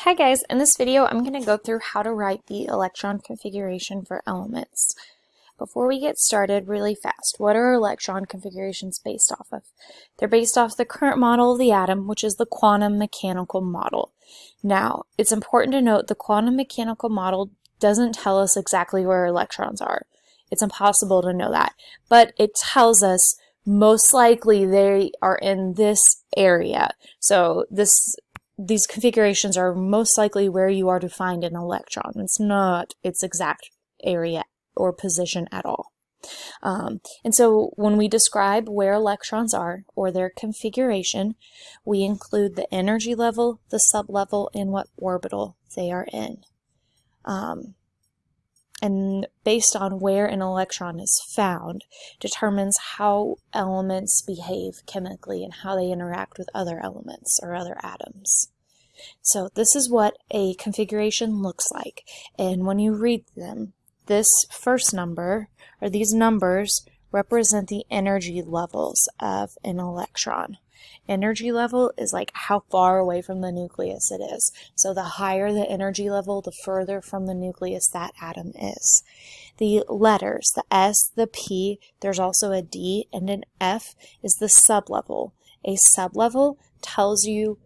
Hi guys, in this video I'm going to go through how to write the electron configuration for elements. Before we get started, really fast, what are electron configurations based off of? They're based off the current model of the atom, which is the quantum mechanical model. Now, it's important to note the quantum mechanical model doesn't tell us exactly where electrons are. It's impossible to know that, but it tells us most likely they are in this area. So these configurations are most likely where you are to find an electron. It's not its exact area or position at all. And so when we describe where electrons are or their configuration, we include the energy level, the sublevel, and what orbital they are in. And based on where an electron is found determines how elements behave chemically and how they interact with other elements or other atoms. So this is what a configuration looks like, and when you read them, this first number, or these numbers, represent the energy levels of an electron. Energy level is like how far away from the nucleus it is. So the higher the energy level, the further from the nucleus that atom is. The letters, the S, the P, there's also a D, and an F is the sublevel. A sublevel tells you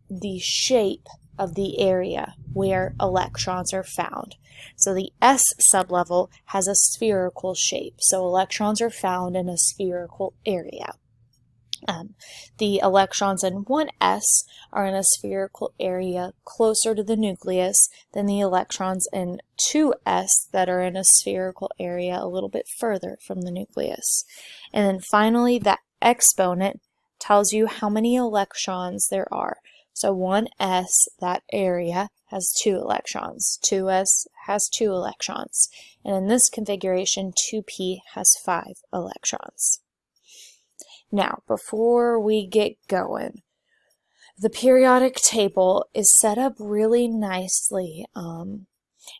the shape of the area where electrons are found. So the S sublevel has a spherical shape. So electrons are found in a spherical area. The electrons in 1s are in a spherical area closer to the nucleus than the electrons in 2s that are in a spherical area a little bit further from the nucleus. And then finally, the exponent tells you how many electrons there are. So 1s, that area, has 2 electrons. 2s has 2 electrons. And in this configuration, 2p has 5 electrons. Now, before we get going, the periodic table is set up really nicely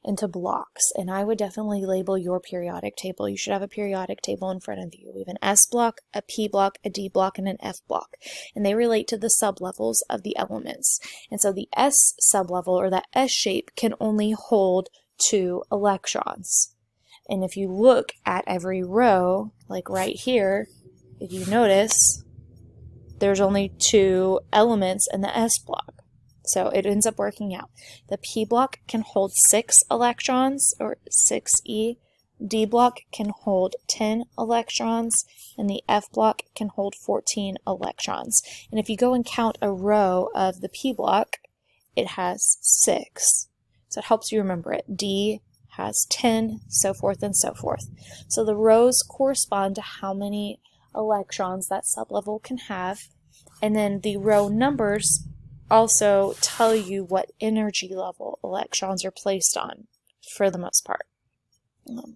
into blocks, and I would definitely label your periodic table. You should have a periodic table in front of you. We have an S block, a P block, a D block, and an F block, and they relate to the sublevels of the elements. And so the S sublevel, or that S shape, can only hold 2 electrons. And if you look at every row, like right here, if you notice, there's only 2 elements in the S block. So it ends up working out. The P block can hold 6 electrons, or 6e. D block can hold 10 electrons, and the F block can hold 14 electrons. And if you go and count a row of the P block, it has 6. So it helps you remember it. D has 10, so forth and so forth. So the rows correspond to how many electrons that sublevel can have, and then the row numbers also tell you what energy level electrons are placed on for the most part. And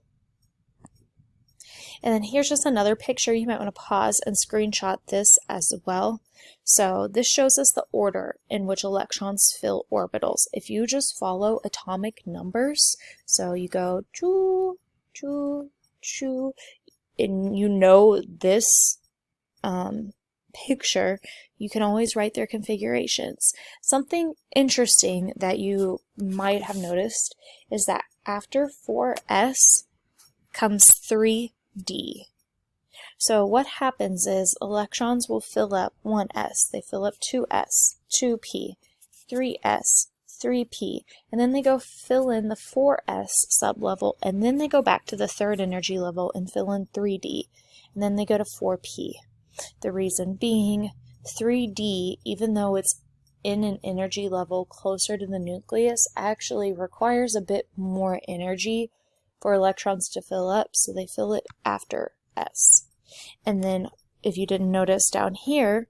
then here's just another picture. You might want to pause and screenshot this as well. So this shows us the order in which electrons fill orbitals. If you just follow atomic numbers, so you go choo, choo, choo, and you know this picture, you can always write their configurations. Something interesting that you might have noticed is that after 4s comes 3d. So what happens is electrons will fill up 1s, they fill up 2s, 2p, 3s, 3p, and then they go fill in the 4s sublevel, and then they go back to the third energy level and fill in 3d, and then they go to 4p. The reason being, 3d, even though it's in an energy level closer to the nucleus, actually requires a bit more energy for electrons to fill up, so they fill it after s. And then, if you didn't notice down here,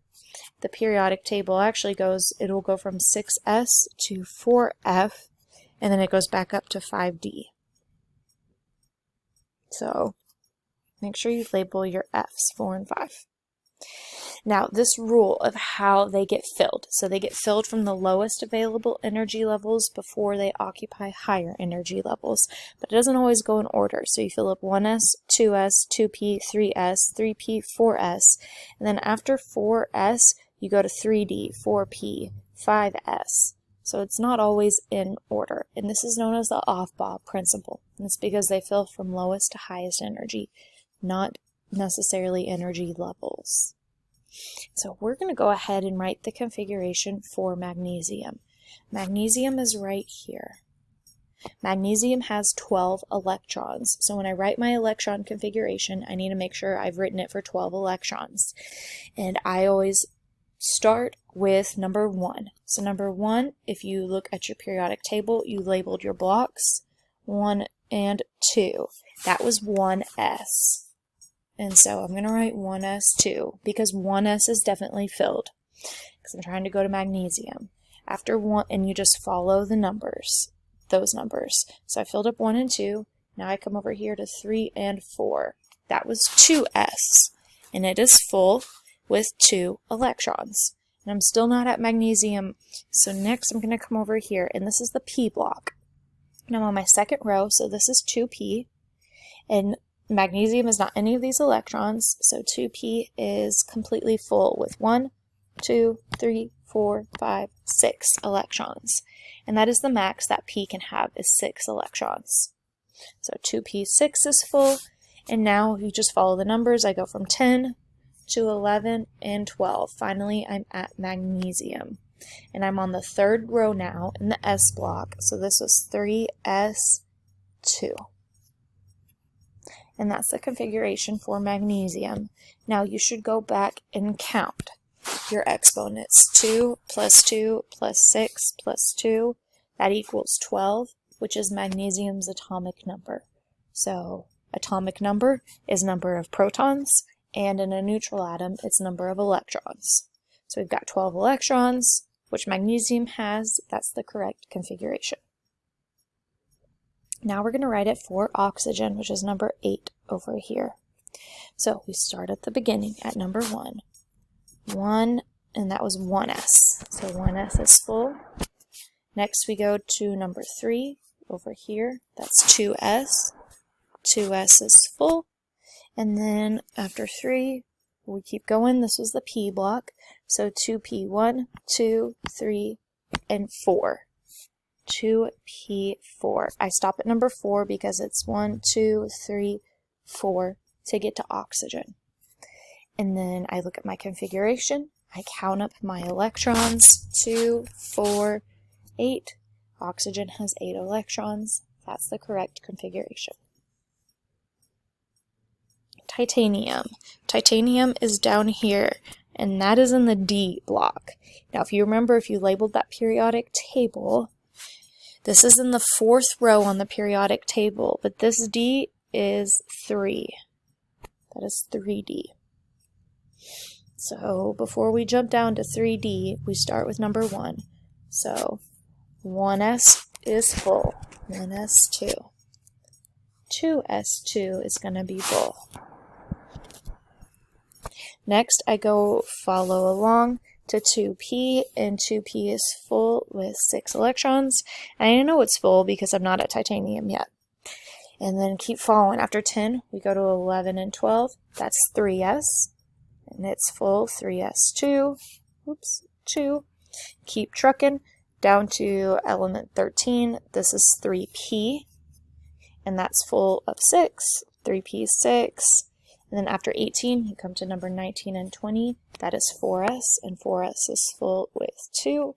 the periodic table actually it will go from 6s to 4f, and then it goes back up to 5d. So, make sure you label your f's, 4 and 5. Now, this rule of how they get filled. So they get filled from the lowest available energy levels before they occupy higher energy levels. But it doesn't always go in order. So you fill up 1s, 2s, 2p, 3s, 3p, 4s. And then after 4s, you go to 3d, 4p, 5s, So it's not always in order. And this is known as the Aufbau principle. And it's because they fill from lowest to highest energy, not necessarily energy levels. So we're going to go ahead and write the configuration for magnesium. Magnesium is right here. Magnesium has 12 electrons. So when I write my electron configuration, I need to make sure I've written it for 12 electrons. And I always start with number 1. So number 1, if you look at your periodic table, you labeled your blocks 1 and 2. That was 1s. And so I'm going to write 1s2 because 1s is definitely filled because I'm trying to go to magnesium. After 1, and you just follow the numbers, those numbers. So I filled up 1 and 2. Now I come over here to 3 and 4. That was 2s, and it is full with 2 electrons. And I'm still not at magnesium, so next I'm going to come over here, and this is the p block. And I'm on my second row, so this is 2p, and magnesium is not any of these electrons, so 2p is completely full with 1, 2, 3, 4, 5, 6 electrons. And that is the max that p can have, is 6 electrons. So 2p6 is full, and now you just follow the numbers. I go from 10 to 11 and 12. Finally, I'm at magnesium. And I'm on the third row now in the S block, so this was 3s2. And that's the configuration for magnesium. Now you should go back and count your exponents. 2 plus 2 plus 6 plus 2, that equals 12, which is magnesium's atomic number. So atomic number is number of protons, and in a neutral atom, it's number of electrons. So we've got 12 electrons, which magnesium has. That's the correct configuration. Now we're going to write it for oxygen, which is number 8 over here. So we start at the beginning at number 1. 1, and that was 1s. So 1s is full. Next we go to number 3 over here. That's 2s. 2s is full. And then after 3, we keep going. This was the p block. So 2p1, 2, 3, and 4. 2p4. I stop at number 4 because it's 1, 2, 3, 4 to get to oxygen. And then I look at my configuration. I count up my electrons. 2, 4, 8. Oxygen has 8 electrons. That's the correct configuration. Titanium. Titanium is down here, and that is in the D block. Now, if you remember, if you labeled that periodic table, this is in the 4th row on the periodic table, but this D is 3. That is 3D. So before we jump down to 3D, we start with number 1. So 1s is full. 1s2. 2s2 is going to be full. Next, I go follow along to 2p, and 2p is full with 6 electrons. And I know it's full because I'm not at titanium yet. And then keep following. After 10, we go to 11 and 12. That's 3s, and it's full. 3s2. Oops, 2. Keep trucking down to element 13. This is 3p, and that's full of 6. 3p6. And then after 18, you come to number 19 and 20. That is 4s, and 4s is full with 2.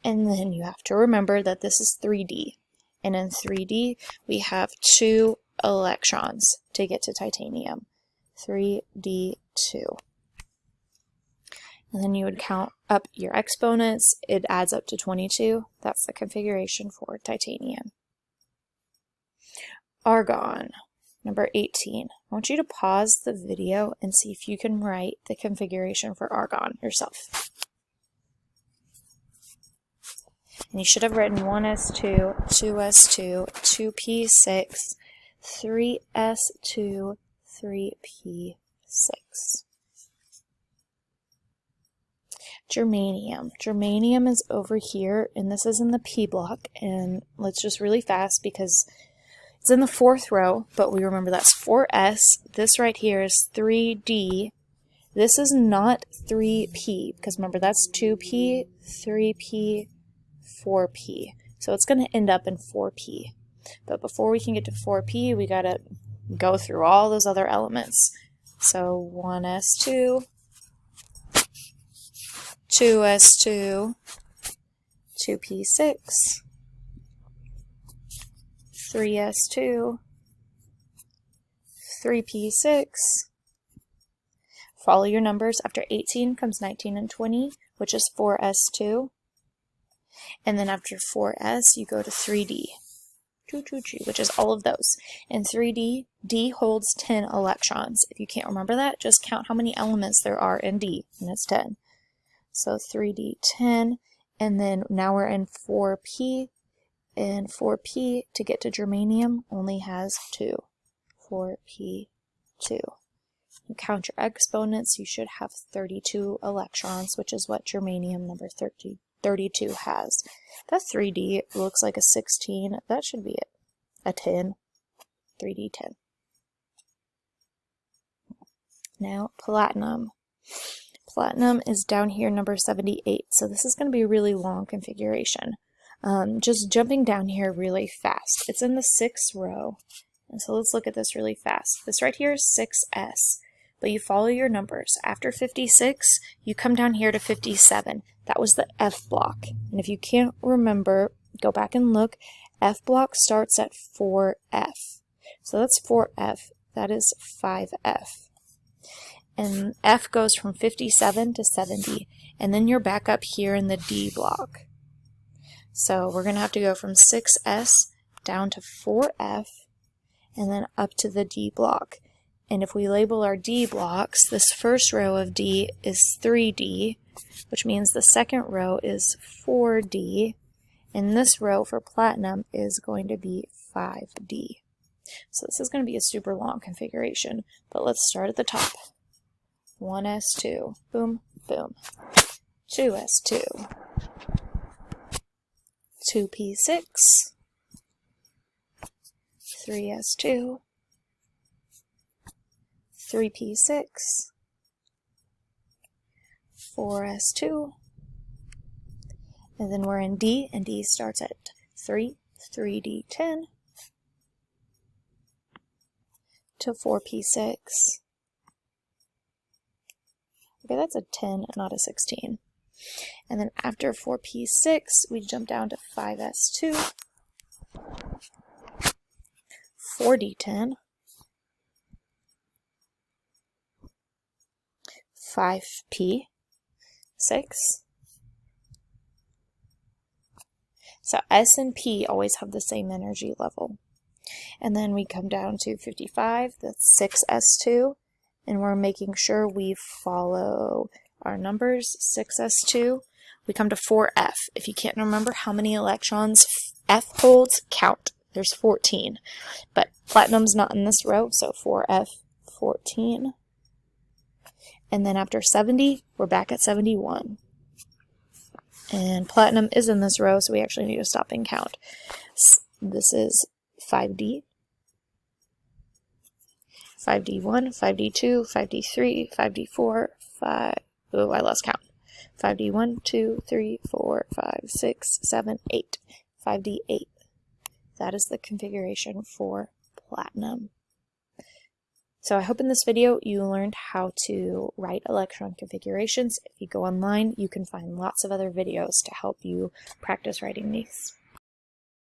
And then you have to remember that this is 3D. And in 3D, we have 2 electrons to get to titanium. 3d2. And then you would count up your exponents. It adds up to 22. That's the configuration for titanium. Argon. Number 18. I want you to pause the video and see if you can write the configuration for argon yourself. And you should have written 1s2, 2s2, 2p6, 3s2, 3p6. Germanium. Germanium is over here, and this is in the P block. And let's just really fast because it's in the 4th row, but we remember that's 4s. This right here is 3d. This is not 3p, because remember that's 2p, 3p, 4p. So it's going to end up in 4p. But before we can get to 4p, we got to go through all those other elements. So 1s2, 2s2, 2p6, 3s2, 3p6. Follow your numbers. After 18 comes 19 and 20, which is 4s2. And then after 4s, you go to 3d, which is all of those. In 3d, d holds 10 electrons. If you can't remember that, just count how many elements there are in d, and it's 10. So 3d, 10. And then now we're in 4p, and 4p to get to germanium only has 2. 4p2. You count your exponents, you should have 32 electrons, which is what germanium number 32 has. That 3D looks like a 16. That should be it. A 10. 3D 10. Now, platinum. Platinum is down here, number 78. So this is going to be a really long configuration. Just jumping down here really fast. It's in the 6th row. And so let's look at this really fast. This right here is 6s. But you follow your numbers. After 56, you come down here to 57. That was the F block. And if you can't remember, go back and look. F block starts at 4F. So that's 4F. That is 5F. And F goes from 57 to 70. And then you're back up here in the D block. So we're going to have to go from 6S down to 4F and then up to the D block. And if we label our D blocks, this first row of D is 3D, which means the second row is 4D, and this row for platinum is going to be 5D. So this is going to be a super long configuration, but let's start at the top. 1s2, boom, boom. 2s2, 2p6, 3s2, 3p6, 4s2, and then we're in D, and D starts at 3d10 to 4p6. Okay, that's a 10, not a 16. And then after 4p6, we jump down to 5s2, 4d10, 5p6. So S and P always have the same energy level. And then we come down to 55, that's 6s2, and we're making sure we follow our numbers. 6s2, we come to 4f. If you can't remember how many electrons F holds, count. There's 14. But platinum's not in this row, so 4f, 14. And then after 70, we're back at 71. And platinum is in this row, so we actually need to stop and count. This is 5D, 5D1, 5D2, 5D3, 5D4, 5... Oh, I lost count. 5D1, 2, 3, 4, 5, 6, 7, 8. 5D8. That is the configuration for platinum. So I hope in this video you learned how to write electron configurations. If you go online, you can find lots of other videos to help you practice writing these.